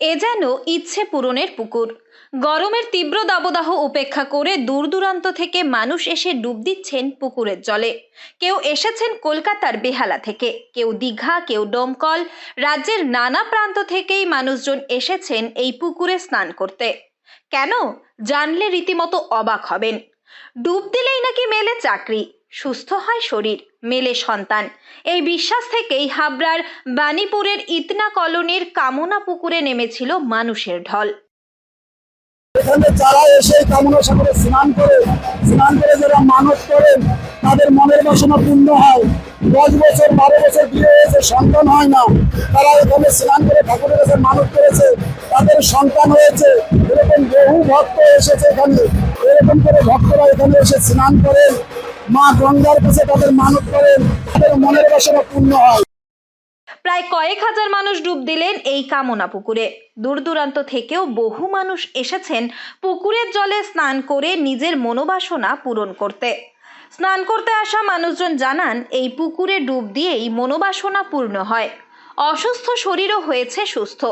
এ যেন ইচ্ছে পূরণের পুকুর। গরমের তীব্র দাবদাহ উপেক্ষা করে দূর দূরান্ত থেকে মানুষ এসে ডুব দিচ্ছেন পুকুরের জলে। কেউ এসেছেন কলকাতার বেহালা থেকে, কেউ দীঘা, কেউ দমকল। রাজ্যের নানা প্রান্ত থেকেই মানুষজন এসেছেন এই পুকুরে স্নান করতে। কেন জানলে রীতিমতো অবাক হবেন। ডুব দিলেই নাকি মেলে চাকরি, সুস্থ হয় শরীর, মেলে সন্তান। এই বিশ্বাস থেকেই হাবড়ার বাণীপুরের ইতনা কলোনির কামনা পুকুরে নেমেছিল মানুষের ঢল। এখানে যারা এসে কামনা সাগরে স্নান করে যারা মানত করেন তাদের মনের বাসনা পূর্ণ হয়। 10 বছর 12 বছর বিয়ে হয়েছে, সন্তান হয় না, তারা এখানে স্নান করে ঠাকুরের কাছে মানত করেছে, তাদের সন্তান হয়েছে। এরকম বহু ভক্ত এসেছে এখানে। এরকম করে ভক্তরা এখানে এসে স্নান করেন, মা গঙ্গার কাছে তাদের মানত করেন, তাদের মনের বাসনা পূর্ণ হয়। প্রায় কয়েক হাজার মানুষ ডুব দিলেন এই কামনা পুকুরে। দূর দূরান্ত থেকেও বহু মানুষ এসেছেন পুকুরের জলে স্নান করে নিজের মনোবাসনা পূরণ করতে। স্নান করতে আসা মানুষজন জানান, এই পুকুরে ডুব দিয়েই মনোবাসনা পূর্ণ হয়। অসুস্থ শরীরও হয়েছে সুস্থ,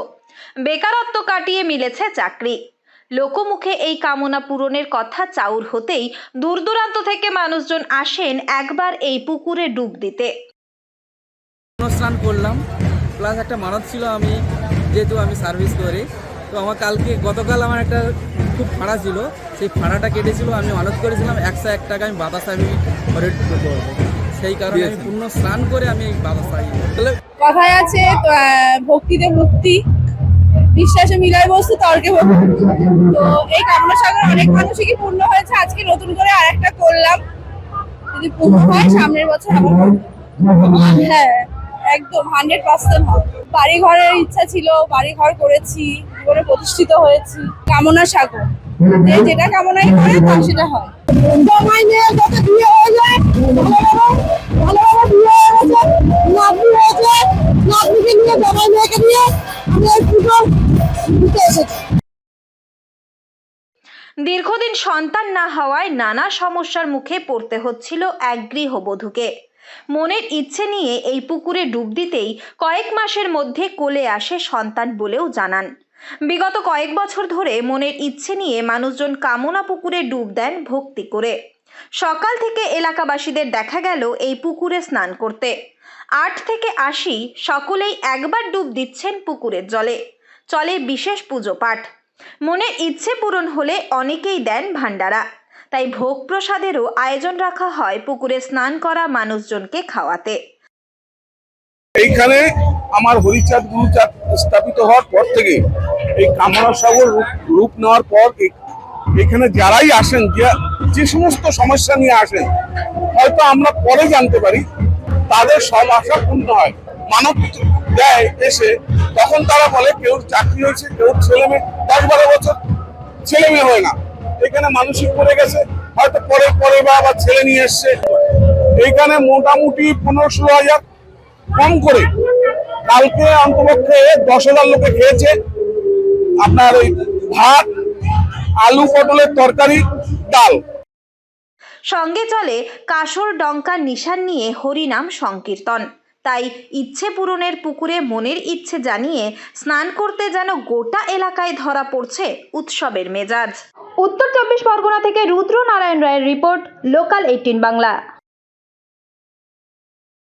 বেকারত্ব কাটিয়ে মিলেছে চাকরি। লোকমুখে এই কামনা পূরণের কথা চাউর হতেই দূর দূরান্ত থেকে মানুষজন আসেন একবার এই পুকুরে ডুব দিতে। স্নান করলাম, প্লাস একটা মানত ছিল, আমি যেহেতু আমি সার্ভিস করি, তো আমার গতকাল আমার একটা খুব ফাঁড়া ছিল, সেই ফাঁড়াটা কেটেছিল। আমি মানত করেছিলাম 101 টাকা আমি বাতাস আমি ঘরে করবো, সেই কারণে আমি পূর্ণ স্নান করে আমি এই বাতাস কথায় আছে ভক্তিতে মুক্তি, বিশ্বাসে মিলাই বস্তু তর্কে ভক্তি। তো এই কামনা সাগর অনেক মানুষই কি পূর্ণ হয়েছে, আজকে নতুন করে আরেকটা করলাম। যদি পূর্ণ হয় সামনের বছর আবার হ্যাঁ একদম 100% হয়। বাড়ি ঘরের ইচ্ছা ছিল, বাড়ি ঘর করেছি, জীবনে প্রতিষ্ঠিত হয়েছি। কামনা সাগর, যে যেটা কামনাই করে তা সেটা হয়। জামাই নিয়ে যাতে বিয়ে হয়ে যায়, ভালোভাবে বিয়ে হয়ে গেছে, নাতনি হয়েছে, নাতনিকে নিয়ে জামাই মেয়েকে নিয়ে আমি এই পুজো দিতে এসেছি। দীর্ঘদিন সন্তান না হওয়ায় নানা সমস্যার মুখে পড়তে হচ্ছিল এক গৃহবধূকে। মনের ইচ্ছে নিয়ে এই পুকুরে ডুব দিতেই কয়েক মাসের মধ্যে কোলে আসে সন্তান বলেও জানান। বিগত কয়েক বছর ধরে মনের ইচ্ছে নিয়ে মানুষজন কামনা পুকুরে ডুব দেন ভক্তি করে। সকাল থেকে এলাকাবাসীদের দেখা গেল এই পুকুরে স্নান করতে। 8 থেকে 80 সকলেই একবার ডুব দিচ্ছেন পুকুরের জলে। চলে বিশেষ পুজো পাঠ। মনের ইচ্ছে পূরণ হলে অনেকেই দেন ভান্ডারা। তাই ভোগ প্রসাদেরও আয়োজন রাখা হয় পুকুরে স্নান করা মানুষজনকে খাওয়াতে। এইখানে আমার হরিচাঁদ গুরুচাঁদ স্থাপিত হওয়ার পর থেকে এই কামনা সাগর রূপ নেওয়ার পর এখানে যারাই আসেন, যে সমস্ত সমস্যা নিয়ে আসেন, হয়তো আমরা পরে জানতে পারি, তাদের সব আশা পূর্ণ হয়। মানব দেয় এসে, তখন তারা বলে কেউ চাকরি হয়েছে, কেউ ছেলে মেয়ে 10-12 বছর ছেলে মেয়ে হয় না, এখানে মানসিক পড়ে গেছে, হয়তো পরে বা আবার ছেলে নিয়ে এসছে। এইখানে মোটামুটি 15-16 হাজার কম করে কালকে অন্তপক্ষে 10,000 লোকে খেয়েছে। আপনার ওই ভাত, আলু পটলের তরকারি, ডাল। সঙ্গে চলে কাসর ডঙ্কা নিশান নিয়ে হরিনাম সংকীর্তন। তাই ইচ্ছে পূরণের পুকুরে মনের ইচ্ছে জানিয়ে স্নান করতে যেন গোটা এলাকায় ধরা পড়ছে উৎসবের মেজাজ। উত্তর 24 পরগনা থেকে রুদ্র নারায়ণ রায়ের রিপোর্ট, লোকাল 18 বাংলা।